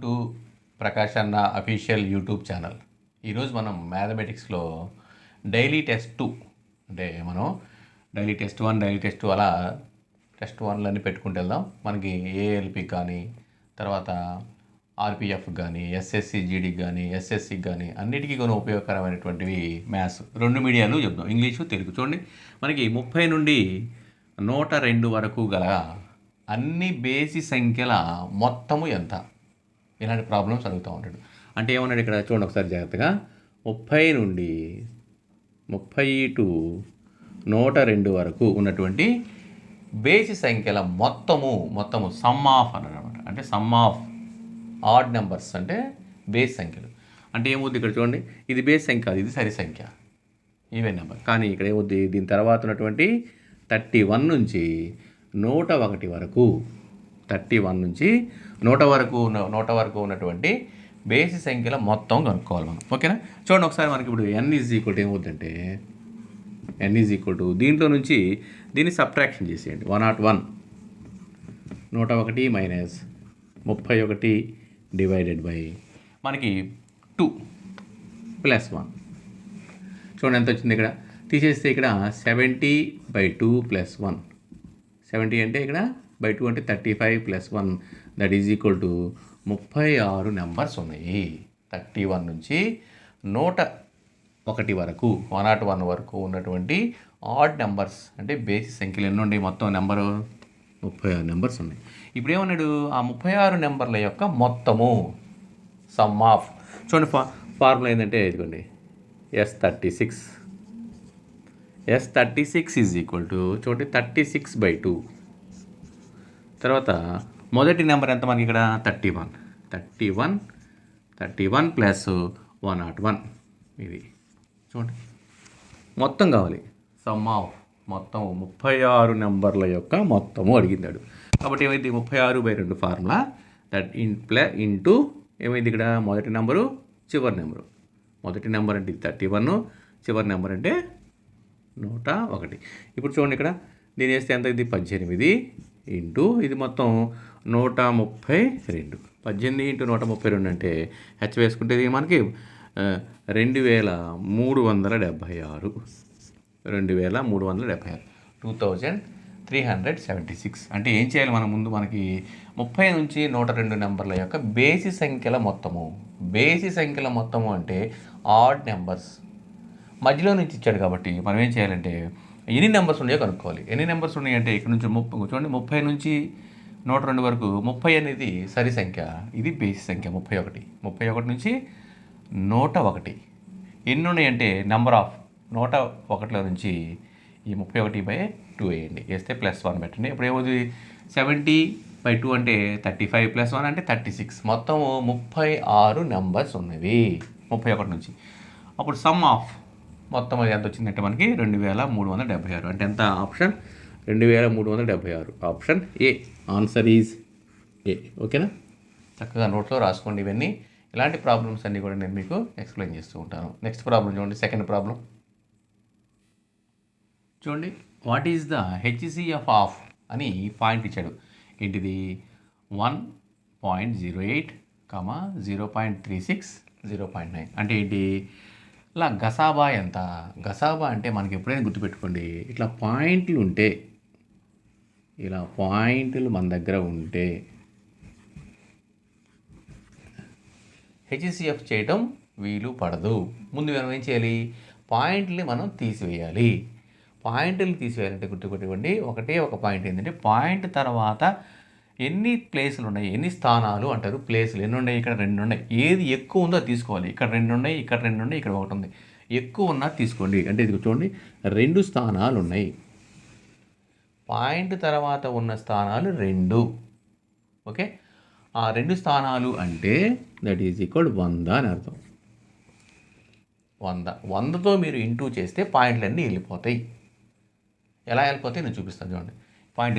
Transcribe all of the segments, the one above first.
To Prakash అన్న official YouTube channel. ఈరోజు మనం మ్యాథమెటిక్స్లో డైలీ టెస్ట్ 2 అంటే మనం డైలీ టెస్ట్ 1 డైలీ టెస్ట్ 2 అలా టెస్ట్ 1లన్నీ పెట్టుకుంటూ వెళ్దాం. మనకి ఏఎల్పి కానీ తర్వాత ఆర్పిఎఫ్ కానీ ఎస్ఎస్సి జీడీకి కానీ ఎస్ఎస్సికి కానీ అన్నిటికీ కొన్ని ఉపయోగకరమైనటువంటివి మ్యాథ్స్ 2 మీడియాలు చెప్దాం, ఇంగ్లీషు తెలుగు. చూడండి, మనకి 30 నుండి 102 వరకు గల అన్ని బేసి సంఖ్యల మొత్తము ఎంత, ఇలాంటి ప్రాబ్లమ్స్ అడుగుతూ ఉంటాడు. అంటే ఏమన్నాడు ఇక్కడ చూడండి ఒకసారి జాగ్రత్తగా. 30 నుండి 30 టు 102 వరకు ఉన్నటువంటి బేసి సంఖ్యల మొత్తము సమ్ ఆఫ్ అన్నాడు అనమాట. అంటే సమ్ ఆఫ్ ఆడ్ నెంబర్స్ అంటే బేస్ సంఖ్యలు. అంటే ఏమవుద్ది ఇక్కడ చూడండి, ఇది బేస్ సంఖ్య కాదు, ఇది సరి సంఖ్య, ఈవెన్ నెంబర్. కానీ ఇక్కడ ఏమవుద్ది, దీని తర్వాత ఉన్నటువంటి 31 నుంచి 101 వరకు 31 నుంచి 100 వరకు ఉన్నటువంటి బేసి సంఖ్యల మొత్తం కనుక్కోవాలి మనం. ఓకేనా? చూడండి ఒకసారి మనకి ఇప్పుడు n ఈజ్ ఈక్వల్ ఏమవుతుందంటే n ఈజ్ ఈక్వల్ టు దీంట్లో నుంచి దీన్ని సబ్ట్రాక్షన్ చేసేయండి. 101 101 మైనస్ 31 డివైడెడ్ బై మనకి 2 ప్లస్ 1. చూడండి ఎంత వచ్చింది ఇక్కడ. తీసేస్తే ఇక్కడ 70/2 ప్లస్ 1. 70 అంటే ఇక్కడ బై 2 అంటే 35 plus 1, that is equal to 36 numbers ఉన్నాయి. 31 నుంచి 101 వరకు 101 వరకు ఉన్నటువంటి ఆడ్ నెంబర్స్ అంటే బేసి సంఖ్యలు ఎన్ని ఉన్నాయి, మొత్తం నెంబరు 36 నెంబర్స్ ఉన్నాయి. ఇప్పుడు ఏమన్నాడు, ఆ 36 నెంబర్ల యొక్క మొత్తము సమ్ ఆఫ్. చూడండి ఫార్ములా ఏంటంటే ఇదిగోండి, S36 ఈజ్ ఈక్వల్ టు చూడండి 36/2. తర్వాత మొదటి నెంబర్ ఎంత మనకి ఇక్కడ 31 ప్లస్ 101. ఇది చూడండి మొత్తం కావాలి. సమ్ ఆఫ్ మొత్తం 36 నెంబర్ల యొక్క మొత్తము అడిగిందాడు. కాబట్టి ఏమైంది, 36/2 ఫార్ములా దట్ ఇంటూ ఏమైంది ఇక్కడ మొదటి నెంబరు చివరి నెంబరు. మొదటి నెంబర్ అంటే 31, చివరి నెంబర్ అంటే 101. ఇప్పుడు చూడండి ఇక్కడ దీని వేస్తే ఎంత ఇది 18 ఇంటూ ఇది మొత్తం 132. 18 ఇంటూ 132 అంటే హెచ్ వేసుకుంటే ఇది మనకి 2376. 2376 అంటే ఏం చేయాలి మనం ముందు, మనకి 30 నుంచి 102 నెంబర్ల యొక్క బేసి సంఖ్యల మొత్తము అంటే ఆడ్ నెంబర్స్ మధ్యలో నుంచి ఇచ్చాడు. కాబట్టి మనం ఏం చేయాలంటే ఎన్ని నెంబర్స్ ఉన్నాయో కనుక్కోవాలి. ఎన్ని నెంబర్స్ ఉన్నాయంటే ఇక్కడ నుంచి చూడండి 30 నుంచి 102 వరకు 30 అనేది సరి సంఖ్య, ఇది బేసి సంఖ్య 31 నుంచి 101. ఎన్ని ఉన్నాయంటే నెంబర్ ఆఫ్ 101లో నుంచి ఈ 31/2 వేయండి, వేస్తే ప్లస్ 1 పెట్టండి. ఇప్పుడు ఏమవుతుంది 70/2 అంటే 35 ప్లస్ 1 అంటే 36. మొత్తం 36 నెంబర్స్ ఉన్నవి 31 నుంచి. అప్పుడు సమ్ ఆఫ్ మొత్తం అది ఎంత వచ్చిందంటే మనకి 2376. అంటే ఎంత, option 2376, option A. Answer is a. ఓకేనా? చక్కగా నోట్లో రాసుకోండి ఇవన్నీ. ఇలాంటి ప్రాబ్లమ్స్ అన్నీ కూడా నేను మీకు ఎక్స్ప్లెయిన్ చేస్తూ ఉంటాను. నెక్స్ట్ ప్రాబ్లం చూడండి, సెకండ్ ప్రాబ్లం చూడండి. What is the HCF of అని పాయింట్ ఇచ్చాడు. ఏంటిది 1.08, 0.36, 0.9. అంటే ఏంటి, ఇలా గసాబా ఎంత. గసాబా అంటే మనకి ఎప్పుడైనా గుర్తుపెట్టుకోండి, ఇట్లా పాయింట్లు ఉంటే, ఇలా పాయింట్లు మన దగ్గర ఉంటే హెచ్సిఎఫ్ చేయటం వీలు పడదు. ముందు మనం ఏం చేయాలి, పాయింట్ని మనం తీసివేయాలి. పాయింట్లు తీసివేయాలంటే గుర్తుపెట్టుకోండి, ఒకటే ఒక పాయింట్ ఏంటంటే పాయింట్ తర్వాత ఎన్ని ప్లేసులు ఉన్నాయి, ఎన్ని స్థానాలు అంటారు. ప్లేసులు ఎన్ని ఉన్నాయి, ఇక్కడ 2 ఉన్నాయి. ఏది ఎక్కువ ఉందో తీసుకోవాలి. ఇక్కడ 2 ఉన్నాయి, ఇక్కడ 2 ఉన్నాయి, ఇక్కడ 1 ఉంది. ఎక్కువ ఉన్నా తీసుకోండి. అంటే ఇది చూడండి 2 స్థానాలు ఉన్నాయి. పాయింట్ తర్వాత ఉన్న స్థానాలు 2. ఓకే, ఆ 2 స్థానాలు అంటే దట్ ఈజ్ ఈక్వల్ 100 అని అర్థం. 100తో మీరు ఇంటూ చేస్తే పాయింట్లన్నీ వెళ్ళిపోతాయి. ఎలా వెళ్ళిపోతాయి నేను చూపిస్తాను చూడండి. పాయింట్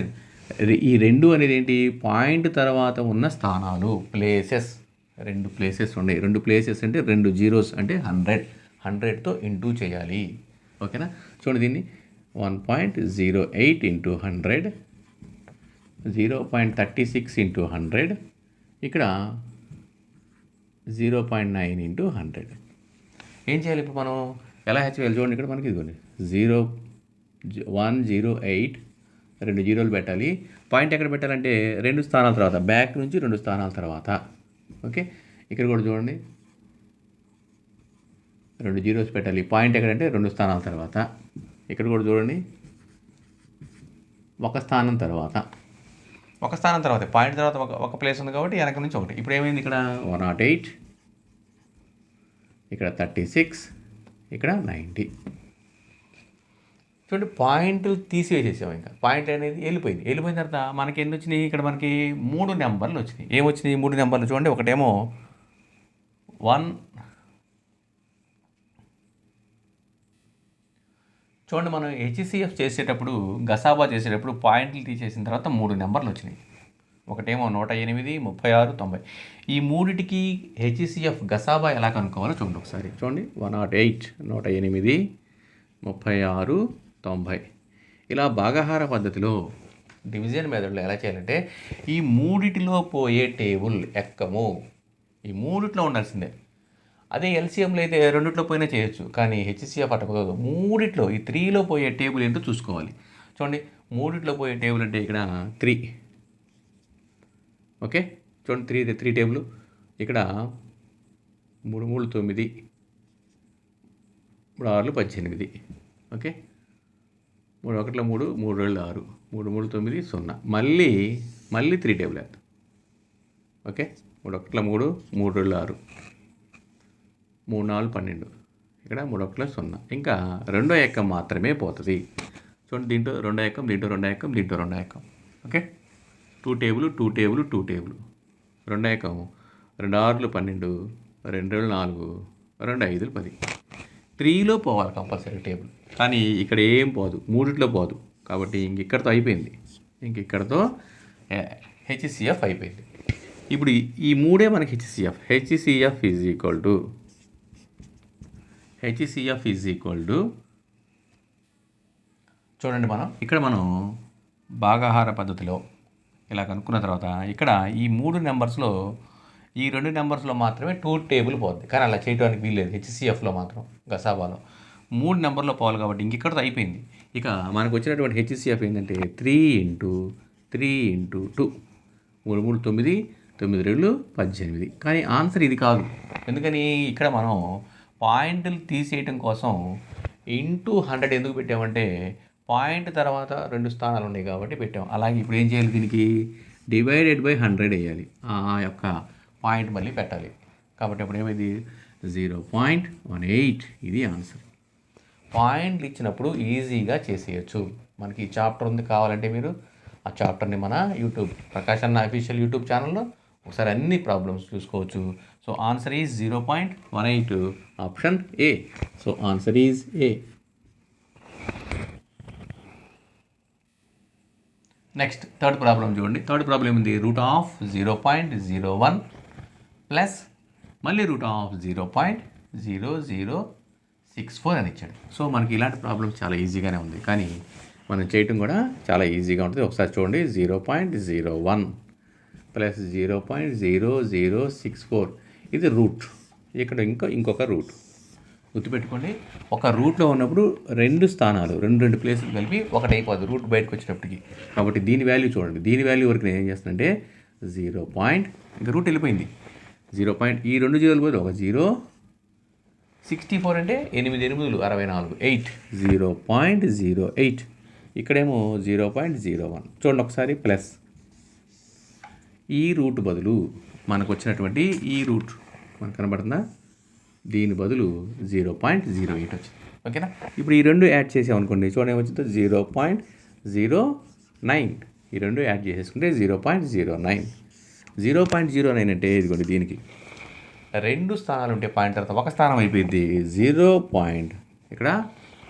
ఈ 2 అనేది ఏంటి, పాయింట్ తర్వాత ఉన్న స్థానాలు, ప్లేసెస్. 2 ప్లేసెస్ ఉన్నాయి. 2 ప్లేసెస్ అంటే 2 జీరోస్ అంటే 100తో ఇంటూ చేయాలి. ఓకేనా? చూడండి దీన్ని 1.08 ఇంటూ 100, 0.36 ఇంటూ 100, ఇక్కడ 0.9 ఇంటూ 100. ఏం చేయాలి ఇప్పుడు మనం? ఎలా హెచ్ చేయాలి చూడండి, ఇక్కడ మనకి ఇదిగోండి 108, 2 జీరోలు పెట్టాలి. పాయింట్ ఎక్కడ పెట్టాలంటే 2 స్థానాల తర్వాత, బ్యాక్ నుంచి 2 స్థానాల తర్వాత. ఓకే, ఇక్కడ కూడా చూడండి 2 జీరోస్ పెట్టాలి. పాయింట్ ఎక్కడంటే 2 స్థానాల తర్వాత. ఇక్కడ కూడా చూడండి 1 స్థానం తర్వాత. 1 స్థానం తర్వాత పాయింట్ తర్వాత ఒక ప్లేస్ ఉంది కాబట్టి వెనక నుంచి ఒకటి. ఇప్పుడు ఏమైంది? ఇక్కడ 108, ఇక్కడ 36, ఇక్కడ 90. చూడండి, పాయింట్ తీసివేసేసాం. ఇంకా పాయింట్ అనేది వెళ్ళిపోయిన తర్వాత మనకి ఎన్ని వచ్చినాయి? ఇక్కడ మనకి 3 నెంబర్లు వచ్చినాయి. ఏమొచ్చినాయి 3 నెంబర్లు? చూడండి, ఒకటేమో 1. చూడండి, మనం హెచ్సిఎఫ్ చేసేటప్పుడు, గసాబా చేసేటప్పుడు పాయింట్లు తీసేసిన తర్వాత 3 నెంబర్లు వచ్చినాయి. ఒకటేమో 108, 36, 90. ఈ మూడిటికి హెచ్సిఎఫ్ గసాబా ఎలా కనుక్కోవాలో చూడండి ఒకసారి. చూడండి, 108, 108, 36, 90. ఇలా భాగాహార పద్ధతిలో డివిజన్ మెథడ్లో ఎలా చేయాలంటే, ఈ మూడిటిలో పోయే టేబుల్ ఎక్కము. ఈ మూడిట్లో ఉండాల్సిందే. అదే ఎల్సిఎంలో అయితే రెండిట్లో పోయినా చేయొచ్చు, కానీ హెచ్సిఎఫ్ అట్ట కుదరదు. మూడిట్లో, ఈ 3లో పోయే టేబుల్ ఏంటో చూసుకోవాలి. చూడండి, మూడిట్లో పోయే టేబుల్ అంటే ఇక్కడ 3. ఓకే, చూడండి 3 టేబుల్. ఇక్కడ 3 3 9, 3 6 18. ఓకే, 3 1 3, 3 2 6, 3 3 9 0. మళ్ళీ 3 టేబుల్ వేద్దాం. ఓకే, 3 1 3, 3 2 6, 3 4 12. ఇక్కడ 3 1 0. ఇంకా రెండో ఎక్కం మాత్రమే పోతుంది. చూడండి, దీంట్లో రెండో ఎక్కం, దీంట్లో రెండో ఎక్కం, దీంట్లో రెండో ఎక్కం. Okay, 2 table, 2 table, 2 table. రెండో ఎక్కం 2 6 12, 2 2 4, 2 5 10. 3లో పోవాలి కంపల్సరీ టేబుల్, కానీ ఇక్కడ ఏం పోదు, మూడిట్లో పోదు. కాబట్టి ఇక్కడితో అయిపోయింది. ఇక్కడితో హెచ్సిఎఫ్ అయిపోయింది. ఇప్పుడు ఈ మూడే మనకి HCF. HCF is equal to చూడండి, మనం భాగాహార పద్ధతిలో ఇలా కనుక్కున్న తర్వాత ఇక్కడ ఈ 3 నెంబర్స్లో, ఈ 2 నెంబర్స్లో మాత్రమే 2 టేబుల్ పోద్ది. కానీ అలా చేయడానికి వీల్లేదు హెచ్సిఎఫ్లో మాత్రం. గసాబాలో 3 నెంబర్లో పోవాలి కాబట్టి ఇక్కడితో అయిపోయింది. ఇక మనకు వచ్చినటువంటి హెచ్సిఎఫ్ ఏంటంటే 3 ఇంటూ 3 ఇంటూ 2, 3 3 9, 9 2 18. కానీ ఆన్సర్ ఇది కాదు. ఎందుకని? ఇక్కడ మనం పాయింట్లు తీసేయటం కోసం ఇంటూ 100 ఎందుకు పెట్టామంటే, పాయింట్ తర్వాత 2 స్థానాలు ఉన్నాయి కాబట్టి పెట్టాం. అలాగే ఇప్పుడు ఏం చేయాలి? దీనికి డివైడెడ్ బై 100 వేయాలి. ఆ యొక్క పాయింట్ మళ్ళీ పెట్టాలి. కాబట్టి అప్పుడు ఏమైంది? 0.18. ఇది ఆన్సర్. పాయింట్లు ఇచ్చినప్పుడు ఈజీగా చేసేయచ్చు. మనకి ఈ చాప్టర్ ఉంది, కావాలంటే మీరు ఆ చాప్టర్ని మన ప్రకాష్ అన్న అఫీషియల్ యూట్యూబ్ ఛానల్లో ఒకసారి అన్ని ప్రాబ్లమ్స్ చూసుకోవచ్చు. So answer is 0.18, option A. So answer is a. Next third problem చూడండి. థర్డ్ ప్రాబ్లం ఉంది √0.01 ప్లస్ మళ్ళీ √0.0064 అని ఇచ్చాడు. సో మనకి ఇలాంటి ప్రాబ్లమ్స్ చాలా ఈజీగానే ఉంది, కానీ మనం చేయటం కూడా చాలా ఈజీగా ఉంటుంది. ఒకసారి చూడండి, 0.01 ప్లస్ 0.0064 ఇది రూట్. ఇక్కడ ఇంకొక రూట్ గుర్తుపెట్టుకోండి. ఒక రూట్లో ఉన్నప్పుడు 2 స్థానాలు, 2 ప్లేసులు కలిపి ఒకటి అయిపోద్ది రూట్ బయటకు వచ్చేటప్పటికి. కాబట్టి దీని వాల్యూ చూడండి. దీని వాల్యూ వరకు నేను ఏం చేస్తానంటే 0. ఇంకా రూట్ వెళ్ళిపోయింది. 0. ఈ 2 జీరోలు పోతే ఒక 0. 64 అంటే 8 8 64, 8. 0.08. ఇక్కడేమో 0.01. చూడండి ఒకసారి, ప్లస్ ఈ రూట్ బదులు మనకు వచ్చినటువంటి ఈ రూట్ మనకు కనబడుతుందా? దీని బదులు 0.08 వచ్చింది. ఓకేనా? ఇప్పుడు ఈ 2 యాడ్ చేసామనుకోండి, చూడండి ఏమొచ్చిందో 0.09. ఈ 2 యాడ్ చేసేసుకుంటే 0.09. 0.09 అంటే ఇదిగోండి, దీనికి 2 స్థానాలు ఉంటే పాయింట్ తర్వాత ఒక స్థానం అయిపోయింది. 0. ఇక్కడ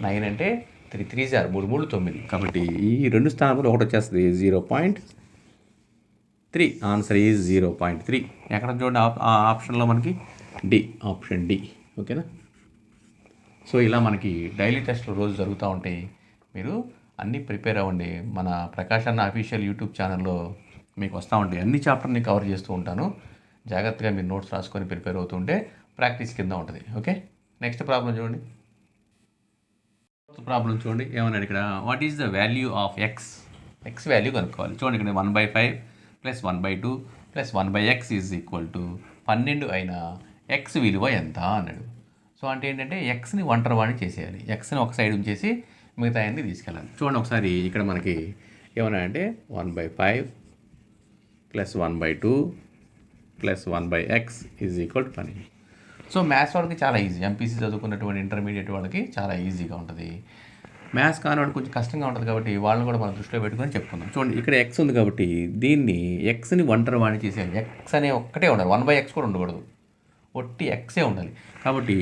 9 అంటే 3 3 3 3 9. కాబట్టి ఈ 2 స్థానాలు ఒకటి వచ్చేస్తుంది, 0.3. Answer is 0.3. ఎక్కడ చూడండి ఆ ఆప్షన్లో మనకి డి, ఆప్షన్ డి. ఓకేనా? సో ఇలా మనకి డైలీ టెస్ట్లు రోజు జరుగుతూ ఉంటాయి. మీరు అన్నీ ప్రిపేర్ అవ్వండి. మన ప్రకాష్ అన్న అఫీషియల్ యూట్యూబ్ ఛానల్లో మీకు వస్తూ ఉంటాయి. అన్ని చాప్టర్ని కవర్ చేస్తూ ఉంటాను. జాగ్రత్తగా మీరు నోట్స్ రాసుకొని ప్రిపేర్ అవుతుంటే ప్రాక్టీస్ కింద ఉంటుంది. ఓకే, నెక్స్ట్ ప్రాబ్లం చూడండి. ప్రాబ్లం చూడండి ఏమన్నాడు ఇక్కడ, what is the value of X. X value కనుక్కోవాలి. చూడండి ఇక్కడ 1/5 + 1/2 + 1/x ఈజ్ ఈక్వల్ టు 12 అయిన ఎక్స్ విలువ ఎంత అన్నాడు. సో అంటే ఏంటంటే ఎక్స్ని ఒంటరివాణి చేసేయాలి. ఎక్స్ని ఒక సైడ్ ఉంచేసి మిగతా అన్ని తీసుకెళ్ళాలి. చూడండి ఒకసారి ఇక్కడ మనకి ఏమన్నా అంటే 1/5 + 1/2 + 1/x is equal to 12. So maths వాళ్ళకి చాలా ఈజీ. ఎంపీసీ చదువుకున్నటువంటి ఇంటర్మీడియట్ వాళ్ళకి చాలా ఈజీగా ఉంటుంది. మ్యాథ్స్ కానివాడు కొంచెం కష్టంగా ఉంటుంది కాబట్టి వాళ్ళని కూడా మనం దృష్టిలో పెట్టుకొని చెప్పుకుందాం. చూడండి ఇక్కడ ఎక్స్ ఉంది కాబట్టి దీన్ని ఎక్స్ని ఒంటరివాణి చేసేయాలి. ఎక్స్ అనే ఒక్కటే ఉండాలి, 1/x కూడా ఉండకూడదు, ఒట్టి ఎక్సే ఉండాలి. కాబట్టి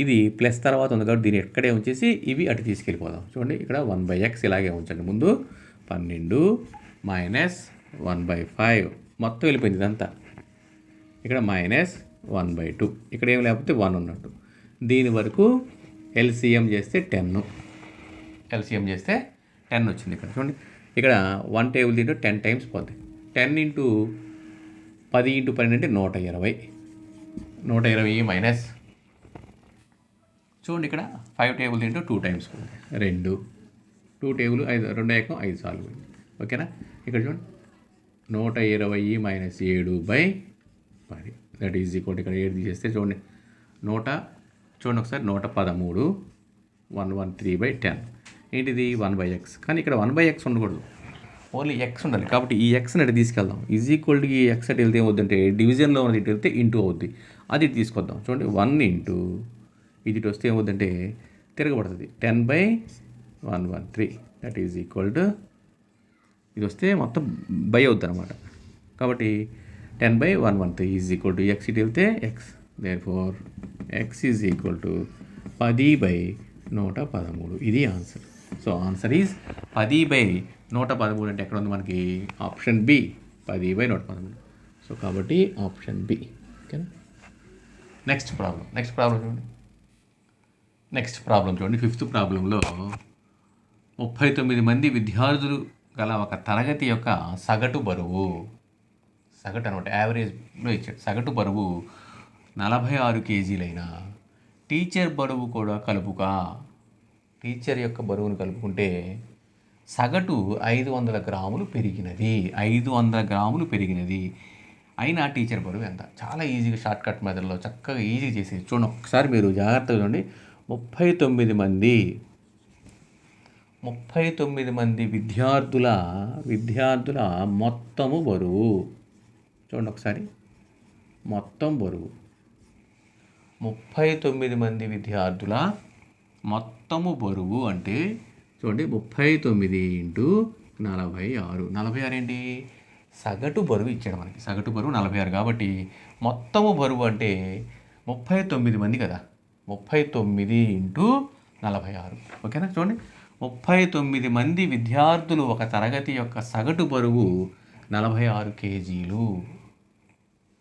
ఇది ప్లస్ తర్వాత ఉంది కాబట్టి దీన్ని ఎక్కడే ఉంచేసి ఇవి అటు తీసుకెళ్ళిపోదాం. చూడండి ఇక్కడ 1/x ఇలాగే ఉంచండి. ముందు 12 - 1/5 మొత్తం వెళ్ళిపోయింది ఇదంతా. ఇక్కడ -1/2 ఇక్కడ ఏం లేకపోతే 1 ఉన్నట్టు. దీని వరకు ఎల్సిఎం చేస్తే 10. ఎల్సిఎం చేస్తే 10 వచ్చింది. ఇక్కడ చూడండి ఇక్కడ 1 టేబుల్ దీంట్లో 10 టైమ్స్ పోద్ది. 10 × 10 × 12 అంటే 120. 120 మైనస్ చూడండి ఇక్కడ 5 టేబుల్ దీంట్లో 2 టైమ్స్ పోద్ది. 2 టేబుల్ 5 2 ఏకం 5 సార్లు పోయింది. ఓకేనా. ఇక్కడ చూడండి 120 - 7/10 దట్ ఈజ్ ఈక్వల్. ఇక్కడ 7 తీసేస్తే చూడండి చూడండి ఒకసారి 113 113/10 ఏంటిది 1/x. కానీ ఇక్కడ 1/x ఉండకూడదు, ఓన్లీ ఎక్స్ ఉండాలి. కాబట్టి ఈ ఎక్స్ని అటు తీసుకెళ్దాం. ఈజ్ ఈక్వల్ టు ఈ ఎక్స్ అటు వెళ్తే ఏమవుద్దంటే డివిజన్లో ఉన్నది ఇటు వెళ్తే ఇంటూ అవుద్ది. అది తీసుకొద్దాం. చూడండి 1 ఇంటూ ఇది ఇటు వస్తే ఏమవుద్దంటే తిరగబడుతుంది 10/113 దట్ ఈజ్ ఈక్వల్ టు ఇది వస్తే మొత్తం బై అవుద్ది అనమాట. కాబట్టి 10/113 ఈజ్ ఈక్వల్ టు ఎక్స్ ఇటు వెళ్తే X. Therefore X is equal to 10/113. ఇది ఆన్సర్. సో ఆన్సర్ ఈజ్ 10/113 అంటే ఎక్కడ ఉంది మనకి ఆప్షన్ బి 10/113. సో కాబట్టి ఆప్షన్ బి. ఓకేనా. నెక్స్ట్ ప్రాబ్లం చూడండి. ఫిఫ్త్ ప్రాబ్లంలో 39 మంది విద్యార్థులు గల ఒక తరగతి యొక్క సగటు బరువు, సగటు అనమాట యావరేజ్లో ఇచ్చాడు. సగటు బరువు 46 కేజీలైన టీచర్ బరువు కూడా కలుపుగా. టీచర్ యొక్క బరువును కలుపుకుంటే సగటు 500 గ్రాములు పెరిగినది. 500 గ్రాములు పెరిగినది అయినా టీచర్ బరువు ఎంత. చాలా ఈజీగా షార్ట్ కట్ మెథడ్లో చక్కగా ఈజీ చేసేది. చూడండి ఒకసారి మీరు జాగ్రత్తగా చూడండి. 39 మంది విద్యార్థుల మొత్తము బరువు. చూడండి ఒకసారి మొత్తం బరువు 39 మంది విద్యార్థుల మొత్తము బరువు అంటే చూడండి 39 × 46. 46 ఏంటి సగటు బరువు ఇచ్చాడు మనకి. సగటు బరువు 46 కాబట్టి మొత్తము బరువు అంటే 39 మంది కదా. 39 × 46. ఓకేనా. చూడండి 39 మంది విద్యార్థులు ఒక తరగతి యొక్క సగటు బరువు 46 కేజీలు.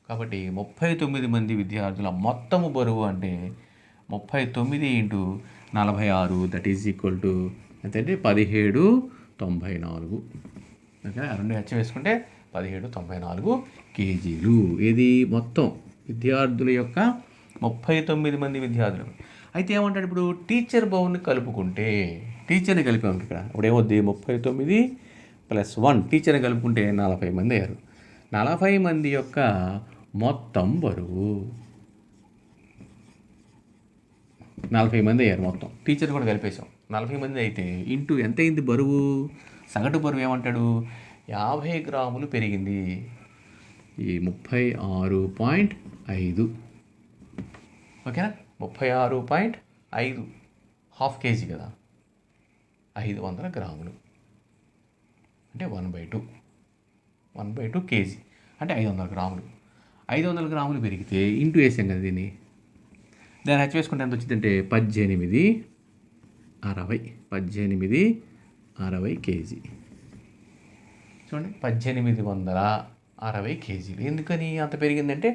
కాబట్టి 39 మంది విద్యార్థుల మొత్తము బరువు అంటే 39 × 46 దట్ ఈజ్ ఈక్వల్ టు అంటే 1794. ఓకే, 2 హెచ్చ వేసుకుంటే 1794 కేజీలు. ఇది మొత్తం విద్యార్థుల యొక్క 39 మంది విద్యార్థులు. అయితే ఏమంటాడు ఇప్పుడు టీచర్ బరువుని కలుపుకుంటే, టీచర్ని కలిపాము ఇక్కడ. ఇప్పుడు ఏమవుద్ది 39 + 1 టీచర్ని కలుపుకుంటే 40 మంది అయ్యారు. 40 మంది యొక్క మొత్తం బరువు 40 మంది అయ్యారు. మొత్తం టీచర్ కూడా కలిపేశాం. 40 మంది అయితే ఇంటూ ఎంత అయింది బరువు. సగటు బరువు ఏమంటాడు 50 గ్రాములు పెరిగింది. ఈ 36.5. ఓకేనా. 36.5 హాఫ్ కేజీ కదా. 500 గ్రాములు అంటే 1/2 కేజీ అంటే 500 గ్రాములు. 500 గ్రాములు పెరిగితే ఇంటూ వేసాం కదా దీన్ని. దాన్ని హెచ్ వేసుకుంటే ఎంత వచ్చిందంటే 1860 కేజీ. చూడండి 1860 కేజీలు. ఎందుకని అంత పెరిగిందంటే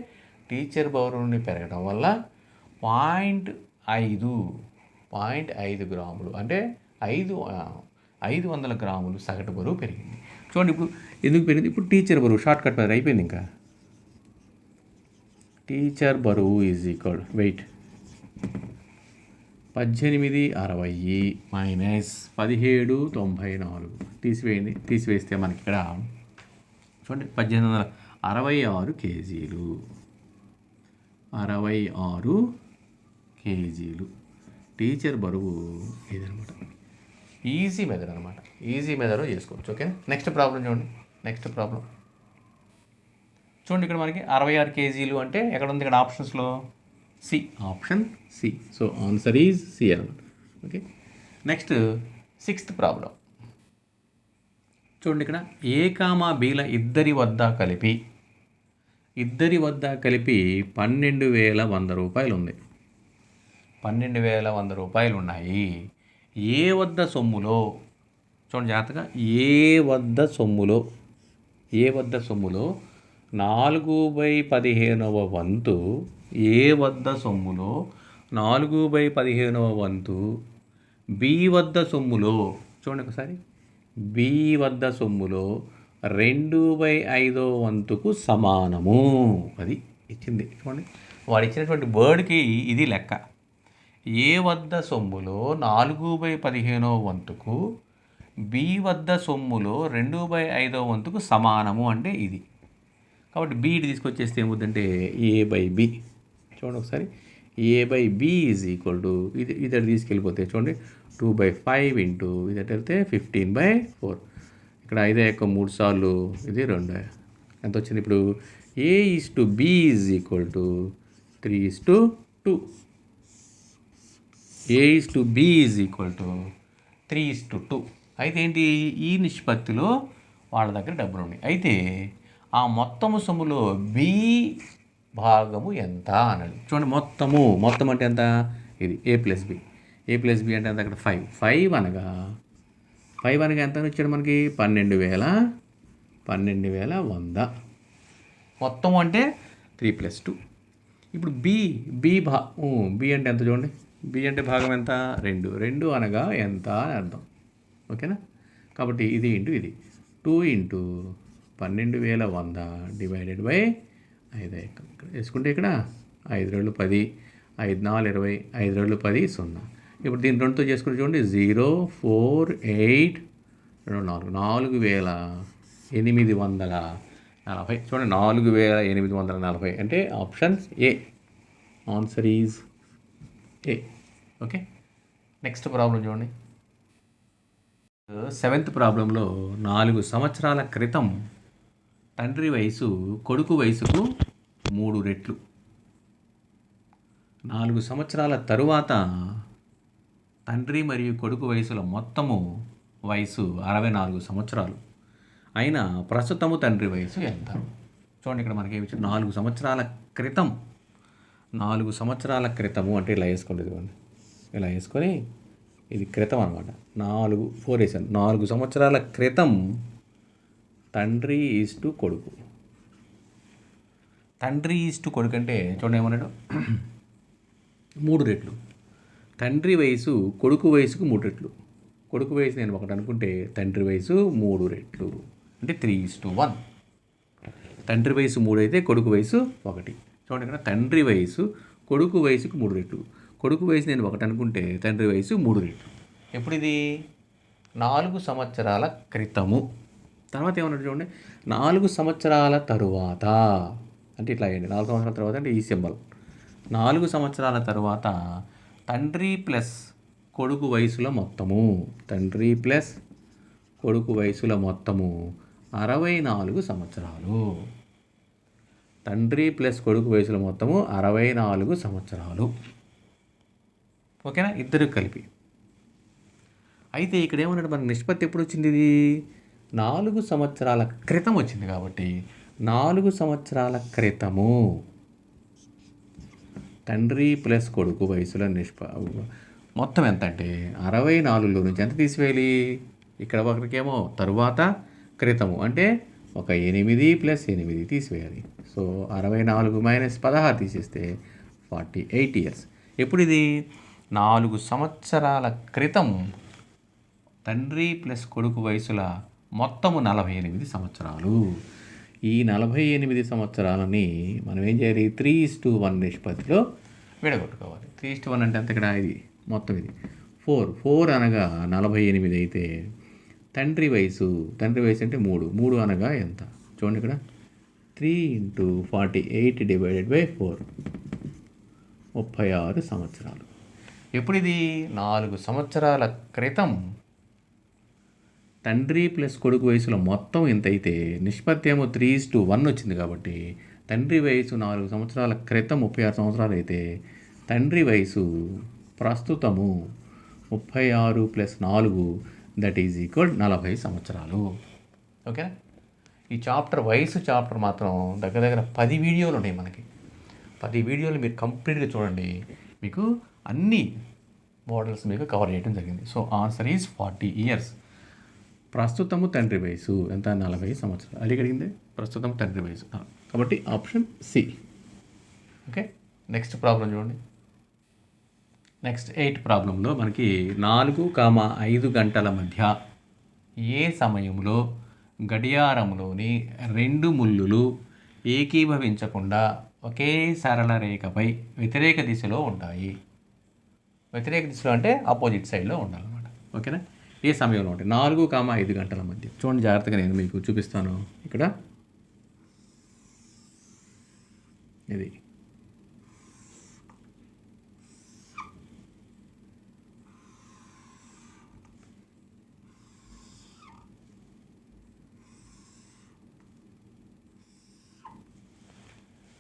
టీచర్ బరువుని పెరగడం వల్ల 0.5 గ్రాములు అంటే 500 గ్రాములు సగటు బరువు పెరిగింది. చూడండి ఇప్పుడు ఎందుకు పెరిగింది. ఇప్పుడు టీచర్ బరువు షార్ట్ కట్ అయిపోయింది. ఇంకా టీచర్ బరువు ఈజ్ ఈక్వల్ వెయిట్ 1860 మైనస్ 1794 తీసివేస్తే మనకి ఇక్కడ చూడండి 1866 కేజీలు 66 కేజీలు టీచర్ బరువు ఇదనమాట. ఈజీ మెథడ్ అనమాట. ఈజీ మెథడ్ చేసుకోవచ్చు. ఓకే, నెక్స్ట్ ప్రాబ్లం చూడండి. నెక్స్ట్ ప్రాబ్లం చూడండి. ఇక్కడ మనకి 66 కేజీలు అంటే ఎక్కడ ఉంది? ఇక్కడ ఆప్షన్స్లో C, option C. So answer is C అనమాట. ఓకే, నెక్స్ట్ 6th ప్రాబ్లం చూడండి. ఇక్కడ ఏ కామా బీల ఇద్దరి వద్ద కలిపి 12,100 రూపాయలు ఉంది. 12,100 రూపాయలు ఉన్నాయి. ఏ వద్ద సొమ్ములో చూడండి జాగ్రత్తగా, ఏ వద్ద సొమ్ములో 4/15వ వంతు, ఏ వద్ద సొమ్ములో 4/15వ వంతు బి వద్ద సొమ్ములో చూడండి ఒకసారి, బి వద్ద సొమ్ములో 2/5వ వంతుకు సమానము. అది ఇచ్చింది చూడండి. వాడు ఇచ్చినటువంటి వర్డ్కి ఇది లెక్క. ఏ వద్ద సొమ్ములో 4/15వ వంతుకు బి వద్ద సొమ్ములో 2/5వ వంతుకు సమానము అంటే ఇది. కాబట్టి బి తీసుకొచ్చేస్తే ఏమవుతుందంటే A/B. చూడండి ఒకసారి, A/B ఈజ్ ఈక్వల్ టు ఇది తీసుకెళ్ళిపోతే చూడండి 2/5 ఇంటూ ఇది వెళ్తే 15/4. ఇక్కడ 5 3 ఇది 2 ఎంత వచ్చింది? ఇప్పుడు A/B is equal to 3:2. A/B is equal to 3:2. అయితే ఏంటి? ఈ నిష్పత్తిలో వాళ్ళ దగ్గర డబ్బులు ఉన్నాయి. అయితే ఆ మొత్తము సొమ్ములో బి భాగము ఎంత అన్నాడు. చూడండి, మొత్తం అంటే ఎంత? ఇది A+B. A+B అంటే ఎంత? అక్కడ 5 అనగా ఎంత వచ్చాడు మనకి? 12,100. మొత్తం అంటే 3+2. ఇప్పుడు బి అంటే ఎంత చూడండి? బి అంటే భాగం ఎంత? 2 అనగా ఎంత అని అర్థం. ఓకేనా? కాబట్టి ఇది ఇంటూ ఇది 2 ఇంటూ 12,100 డివైడెడ్ బై 5 ఇక్కడ వేసుకుంటే ఇక్కడ 5 2 10, 5 4 20, 5 2 10 0. ఇప్పుడు దీన్ని 2తో చేసుకుంటే చూడండి 0 4 8 2 4 4,840. చూడండి 4,840 అంటే options A. Answer is a. Okay, next problem చూడండి. 7th ప్రాబ్లంలో 4 సంవత్సరాల క్రితం తండ్రి వయసు కొడుకు వయసుకు 3 రెట్లు. 4 సంవత్సరాల తరువాత తండ్రి మరియు కొడుకు వయసుల మొత్తము వయసు 64 సంవత్సరాలు అయినా ప్రస్తుతము తండ్రి వయసు ఎంత? చూడండి, ఇక్కడ మనకి 4 సంవత్సరాల క్రితం. 4 సంవత్సరాల క్రితము అంటే ఇలా వేసుకోండి. ఇదిగోండి, ఇలా వేసుకొని ఇది క్రితం అనమాట. 4 వేసాను. 4 సంవత్సరాల క్రితం తండ్రి ఈస్టు కొడుకు. తండ్రి ఈస్టు కొడుకు అంటే చూడండి ఏమన్నాడు? 3 రెట్లు. తండ్రి వయసు కొడుకు వయసుకు 3 రెట్లు. కొడుకు వయసు నేను 1 అనుకుంటే తండ్రి వయసు 3 రెట్లు అంటే 3:1. తండ్రి వయసు 3 అయితే కొడుకు వయసు 1. చూడండి, ఇక్కడ తండ్రి వయసు కొడుకు వయసుకు 3 రెట్లు. కొడుకు వయసు నేను 1 అనుకుంటే తండ్రి వయసు 3 రెట్లు. ఎప్పుడు ఇది? 4 సంవత్సరాల క్రితము. తర్వాత ఏమన్నాడు చూడండి, 4 సంవత్సరాల తరువాత అంటే ఇట్లా అయ్యండి. 4 సంవత్సరాల తర్వాత అంటే ఈ సింబల్. 4 సంవత్సరాల తరువాత తండ్రి ప్లస్ కొడుకు వయసుల మొత్తము. తండ్రి ప్లస్ కొడుకు వయసుల మొత్తము 64 సంవత్సరాలు. తండ్రి ప్లస్ కొడుకు వయసుల మొత్తము 64 సంవత్సరాలు. ఓకేనా? ఇద్దరు కలిపి. అయితే ఇక్కడ ఏమన్నాడు? మనకి నిష్పత్తి ఎప్పుడు వచ్చింది? ఇది 4 సంవత్సరాల క్రితం వచ్చింది. కాబట్టి 4 సంవత్సరాల క్రితము తండ్రి ప్లస్ కొడుకు వయసుల మొత్తం ఎంత అంటే 64లో నుంచి ఎంత తీసివేయాలి? ఇక్కడ ఒకరికేమో తరువాత క్రితము అంటే ఒక 8 + 8 తీసివేయాలి. సో 64 - 16 తీసేస్తే 48 ఇయర్స్. ఎప్పుడు ఇది? 4 సంవత్సరాల క్రితం తండ్రి ప్లస్ కొడుకు వయసుల మొత్తము 48 సంవత్సరాలు. ఈ 48 సంవత్సరాలని మనం ఏం చేయాలి? 3:1 నిష్పత్తిలో విడగొట్టుకోవాలి. 3:1 అంటే ఎంత? ఇక్కడ ఇది మొత్తం ఇది 4 అనగా 48 అయితే తండ్రి వయసు అంటే 3 అనగా ఎంత? చూడండి ఇక్కడ 3 × 48 / 4 36 సంవత్సరాలు. ఎప్పుడు ఇది? 4 సంవత్సరాల క్రితం తండ్రి ప్లస్ కొడుకు వయసులో మొత్తం ఇంత అయితే నిష్పత్తి ఏమో 3:1 వచ్చింది కాబట్టి తండ్రి వయసు 4 సంవత్సరాల క్రితం 36 సంవత్సరాలు అయితే తండ్రి వయసు ప్రస్తుతము 36 + 4 దట్ ఈజ్ ఈక్వల్ 40 సంవత్సరాలు. ఓకేనా? ఈ వయసు చాప్టర్ మాత్రం దగ్గర 10 వీడియోలు ఉన్నాయి మనకి. 10 వీడియోలు మీరు కంప్లీట్గా చూడండి, మీకు అన్ని మోడల్స్ మీకు కవర్ చేయడం జరిగింది. So answer is 40 years. ప్రస్తుతము తండ్రి వయసు ఎంత? 40 సంవత్సరాలు. అది అడిగింది ప్రస్తుతం తండ్రి వయసు కాబట్టి option C. Okay, next problem చూడండి. నెక్స్ట్ 8 ప్రాబ్లంలో మనకి 4,5 గంటల మధ్య ఏ సమయంలో గడియారంలోని 2 ముళ్ళులు ఏకీభవించకుండా ఒకే సరళ రేఖపై వ్యతిరేక దిశలో ఉంటాయి? వ్యతిరేక దిశలో అంటే ఆపోజిట్ సైడ్లో ఉండాలన్నమాట. ఓకేనా? ఏ సమయంలో ఉంటాయి? 4,5 గంటల మధ్య. చూడండి జాగ్రత్తగా, నేను మీకు చూపిస్తాను ఇక్కడ. ఇది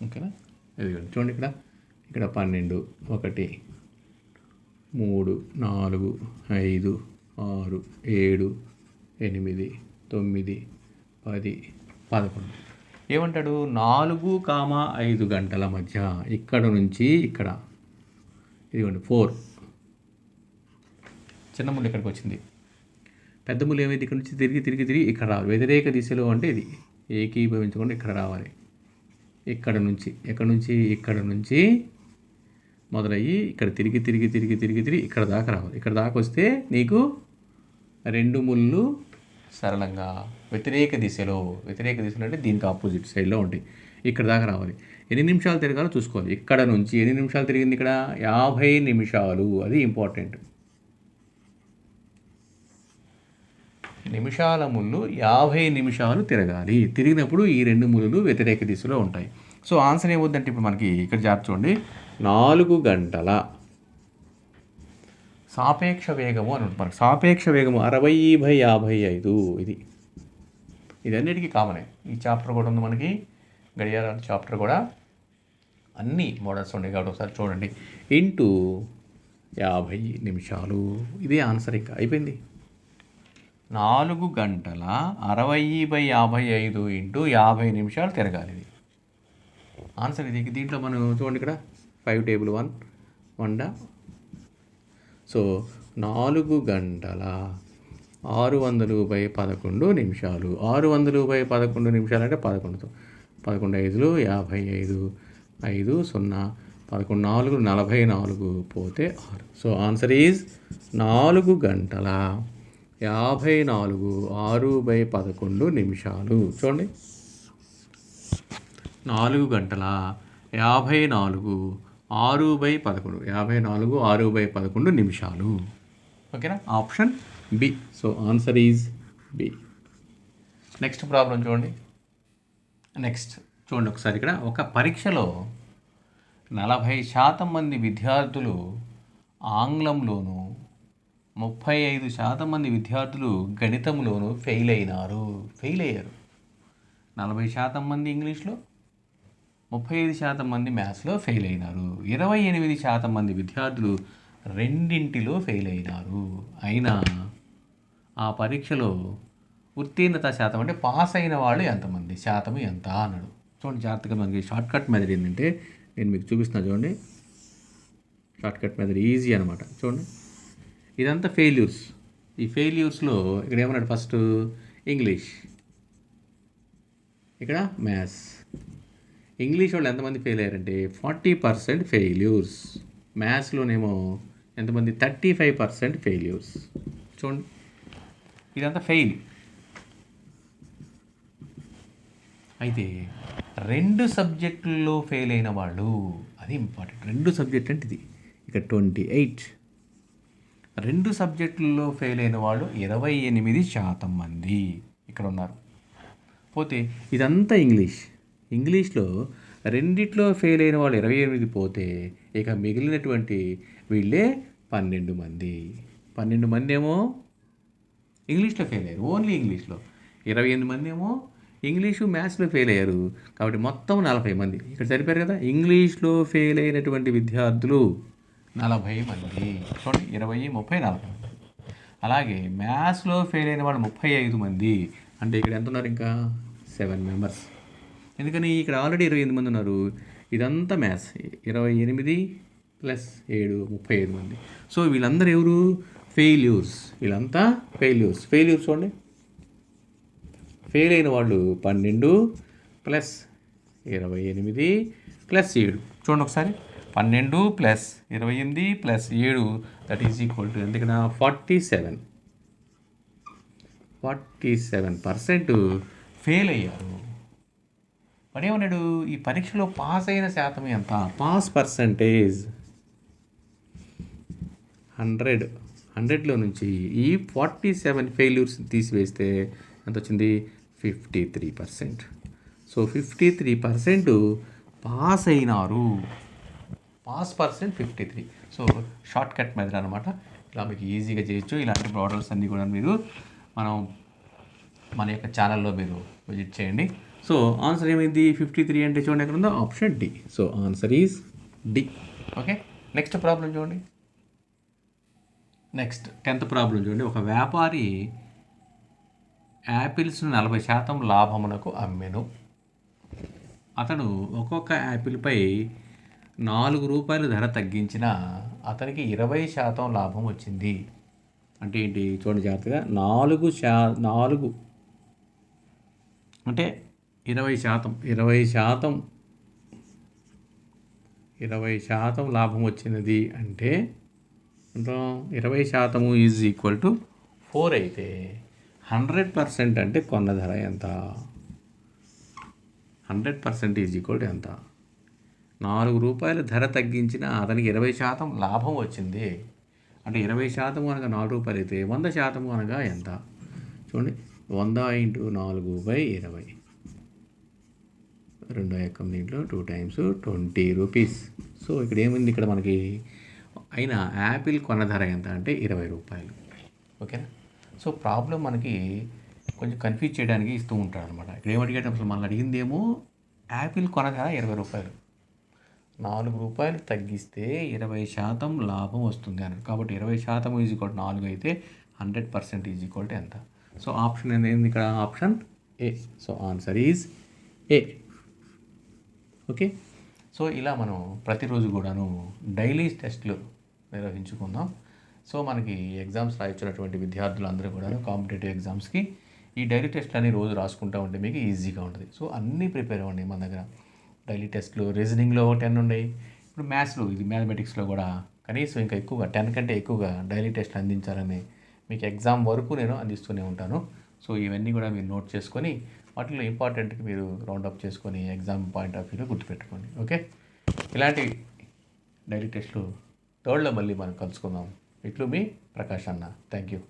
ఓకేనా? ఇది చూడండి ఇక్కడ 12, 1, 3, 4, 5, 6, 7, 8, 9, 10, 11. ఏమంటాడు? 4,5 గంటల మధ్య ఇక్కడ నుంచి ఇక్కడ ఇదిగోండి 4 చిన్న ముళ్ళు ఇక్కడికి వచ్చింది. పెద్ద ముళ్ళు ఏమైంది? ఇక్కడ నుంచి తిరిగి ఇక్కడ రావాలి. వ్యతిరేక దిశలో అంటే ఇది ఏకీభవించకుండా ఇక్కడ రావాలి. ఇక్కడ నుంచి మొదలయ్యి ఇక్కడ తిరిగి ఇక్కడ దాకా రావాలి. ఇక్కడ దాకా వస్తే నీకు 2 ముళ్ళు సరళంగా వ్యతిరేక దిశలో అంటే దీనికి ఆపోజిట్ సైడ్లో ఉంటాయి. ఇక్కడ దాకా రావాలి. ఎన్ని నిమిషాలు తిరగాలో చూసుకోవాలి. ఇక్కడ నుంచి ఎన్ని నిమిషాలు తిరిగింది? ఇక్కడ 50 నిమిషాలు. అది ఇంపార్టెంట్. నిమిషాల ముళ్ళు 50 నిమిషాలు తిరగాలి. తిరిగినప్పుడు ఈ 2 ముళ్ళు వ్యతిరేక దిశలో ఉంటాయి. సో ఆన్సర్ ఏమవుద్దంటే ఇప్పుడు మనకి ఇక్కడ జాగ్రత్త చూడండి, 4 గంటల సాపేక్ష వేగము అని ఉంటుంది. మనకి సాపేక్ష వేగము 60/55. ఇది అన్నిటికీ కామనే. ఈ చాప్టర్ కూడా ఉంది మనకి, గడియారాల చాప్టర్ కూడా అన్ని మోడల్స్ ఉన్నాయి కాబట్టి ఒకసారి చూడండి. ఇంటూ 50 నిమిషాలు. ఇదే ఆన్సర్. ఇంకా అయిపోయింది. 4 గంటల 60/55 ఇంటూ 50 నిమిషాలు తిరగాలి. ఇది ఆన్సర్. ఇది దీంట్లో మనం చూడండి ఇక్కడ 5 టేబుల్ 1 సో 4 గంటల 600/11 నిమిషాలు. 600/11 నిమిషాలు అంటే 11 5 55 5 0 11 4 44 పోతే 6. సో ఆన్సర్ ఈజ్ 4 గంటల 54 6/11 నిమిషాలు. చూడండి, 4 గంటల 54 6/11 54 6/11 నిమిషాలు. ఓకేనా? Option B. So answer is B. Next problem చూడండి. ఒకసారి ఇక్కడ ఒక పరీక్షలో 40% మంది విద్యార్థులు ఆంగ్లంలోను 35% మంది విద్యార్థులు గణితంలోనూ ఫెయిల్ అయ్యారు. 40% మంది ఇంగ్లీష్లో, 35% మంది మ్యాథ్స్లో ఫెయిల్ అయినారు. 28% మంది విద్యార్థులు రెండింటిలో ఫెయిల్ అయినారు. అయినా ఆ పరీక్షలో ఉత్తీర్ణత శాతం అంటే పాస్ అయిన వాళ్ళు ఎంతమంది, శాతం ఎంత అన్నాడు. చూడండి జాగ్రత్తగా, మనకి షార్ట్కట్ మెథడ్ ఏంటంటే నేను మీకు చూపిస్తున్నా. చూడండి, షార్ట్కట్ మెథడ్ ఈజీ అనమాట. చూడండి, ఇదంతా ఫెయిల్యూర్స్. ఈ ఫెయిల్యూర్స్లో ఇక్కడ ఏమన్నాడు? ఫస్ట్ ఇంగ్లీష్, ఇక్కడ మ్యాథ్స్. ఇంగ్లీష్ వాళ్ళు ఎంతమంది ఫెయిల్ అయ్యారంటే 40% ఫెయిల్యూర్స్. మ్యాథ్స్లోనేమో ఎంతమంది? 35% ఫెయిల్యూర్స్. చూడండి, ఇదంతా ఫెయిల్. అయితే 2 సబ్జెక్టుల్లో ఫెయిల్ అయిన వాళ్ళు, అది ఇంపార్టెంట్. 2 సబ్జెక్ట్ అంటే ఇది ఇక్కడ 28. 2 సబ్జెక్టుల్లో ఫెయిల్ అయిన వాళ్ళు 28% మంది ఇక్కడ ఉన్నారు. పోతే ఇదంతా ఇంగ్లీష్లో రెండిట్లో ఫెయిల్ అయిన వాళ్ళు 28 పోతే ఇక మిగిలినటువంటి వీళ్ళే 12 మంది. 12 మంది ఏమో ఇంగ్లీష్లో ఫెయిల్ అయ్యారు, ఓన్లీ ఇంగ్లీష్లో. 28 మంది ఏమో ఇంగ్లీషు మ్యాథ్స్లో ఫెయిల్ అయ్యారు. కాబట్టి మొత్తం 40 మంది ఇక్కడ సరిపోయారు కదా. ఇంగ్లీష్లో ఫెయిల్ అయినటువంటి విద్యార్థులు 40 మంది. చూడండి, 20, 30, 40 మంది. అలాగే మ్యాథ్స్లో ఫెయిల్ అయిన వాళ్ళు 35 మంది. అంటే ఇక్కడ ఎంత ఉన్నారు? ఇంకా 7 మెంబర్స్. ఎందుకని ఇక్కడ ఆల్రెడీ 28 మంది ఉన్నారు. ఇదంతా మ్యాథ్స్. 28 + 7 35 మంది. సో వీళ్ళందరూ ఎవరు? ఫెయిల్యూర్స్. వీళ్ళంతా ఫెయిల్యూర్స్. చూడండి, ఫెయిల్ అయిన వాళ్ళు 12 + 28 + 7. చూడండి ఒకసారి, 12 + 28 + 7 దట్ ఈజ్ ఈక్వల్ టు ఎంత ఇక్కడ? 47% ఫెయిల్ అయ్యారు. వాడేమన్నాడు? ఈ పరీక్షలో పాస్ అయిన శాతం ఎంత? పాస్ పర్సంటేజ్ 100లో నుంచి ఈ 47 ఫెయిల్యూర్స్ తీసివేస్తే ఎంత వచ్చింది? 53%. సో 53% పాస్ అయినారు. Pass percent 53. So short cut method అనమాట. ఇలా మీకు ఈజీగా చేయొచ్చు. ఇలాంటి మోడల్స్ అన్నీ కూడా మీరు మన యొక్క ఛానల్లో మీరు విజిట్ చేయండి. సో ఆన్సర్ ఏమైంది? 53 అంటే చూడండి ఎక్కడ ఉందో, option D. So answer is D. Okay, next problem చూడండి. నెక్స్ట్ 10th ప్రాబ్లం చూడండి. ఒక వ్యాపారి యాపిల్స్ను 40% లాభమునకు అమ్మెను. అతను ఒక్కొక్క యాపిల్పై 4 రూపాయలు ధర తగ్గించినా అతనికి 20% లాభం వచ్చింది. అంటే ఏంటి? చూడండి జాగ్రత్తగా. 4 అంటే 20%. 20% లాభం వచ్చినది అంటే 20% ఈజ్ ఈక్వల్ టు 4 అయితే 100% అంటే కొన్న ధర ఎంత? 100% ఈజ్ ఈక్వల్ టు ఎంత? 4 రూపాయలు ధర తగ్గించిన అతనికి 20% లాభం వచ్చింది. అంటే 20% అనగా 4 రూపాయలు అయితే 100% అనగా ఎంత? చూడండి, 100 × 4/20. 2 దీంట్లో 2 టైమ్స్ 20 రూపీస్. సో ఇక్కడ ఏముంది? ఇక్కడ మనకి అయినా యాపిల్ కొన్న ధర ఎంత అంటే 20 రూపాయలు. ఓకేనా? సో ప్రాబ్లం మనకి కొంచెం కన్ఫ్యూజ్ చేయడానికి ఇస్తూ ఉంటాడు అనమాట. ఇక్కడ ఏమడిగాడు? అసలు మనల్ని అడిగిందేమో యాపిల్ కొన్న ధర 20 రూపాయలు, 4 రూపాయలు తగ్గిస్తే 20% లాభం వస్తుంది అన్నాడు. కాబట్టి 20% ఈజ్ ఈక్వల్ టు 4 అయితే 100% ఈజ్ ఈక్వల్ టు ఎంత? సో ఆప్షన్ ఏంది ఇక్కడ? Option A. So answer is a. Okay, so ఇలా మనం ప్రతిరోజు కూడాను డైలీ టెస్ట్లు నిర్వహించుకుందాం. సో మనకి ఎగ్జామ్స్ రాయించినటువంటి విద్యార్థులందరూ కూడా కాంపిటేటివ్ ఎగ్జామ్స్కి ఈ డైలీ టెస్ట్లని రోజు రాసుకుంటూ ఉంటే మీకు ఈజీగా ఉంటుంది. సో అన్నీ ప్రిపేర్ అవ్వండి. మన దగ్గర డైలీ టెస్ట్లు రీజనింగ్లో 10 ఉన్నాయి. ఇప్పుడు మ్యాథ్స్లో, ఇది మ్యాథమెటిక్స్లో కూడా కనీసం ఇంకా ఎక్కువగా 10 కంటే ఎక్కువగా డైలీ టెస్ట్లు అందించాలని మీకు ఎగ్జామ్ వరకు నేను అందిస్తూనే ఉంటాను. సో ఇవన్నీ కూడా మీరు నోట్ చేసుకొని వాటిలో ఇంపార్టెంట్కి మీరు రౌండప్ చేసుకొని ఎగ్జామ్ పాయింట్ ఆఫ్ వ్యూలో గుర్తుపెట్టుకోండి. ఓకే, ఇలాంటి డైలీ టెస్ట్లు థర్డ్లో మళ్ళీ మనం కలుసుకుందాం. ఇట్లు మీ ప్రకాష్ అన్న. Thank you.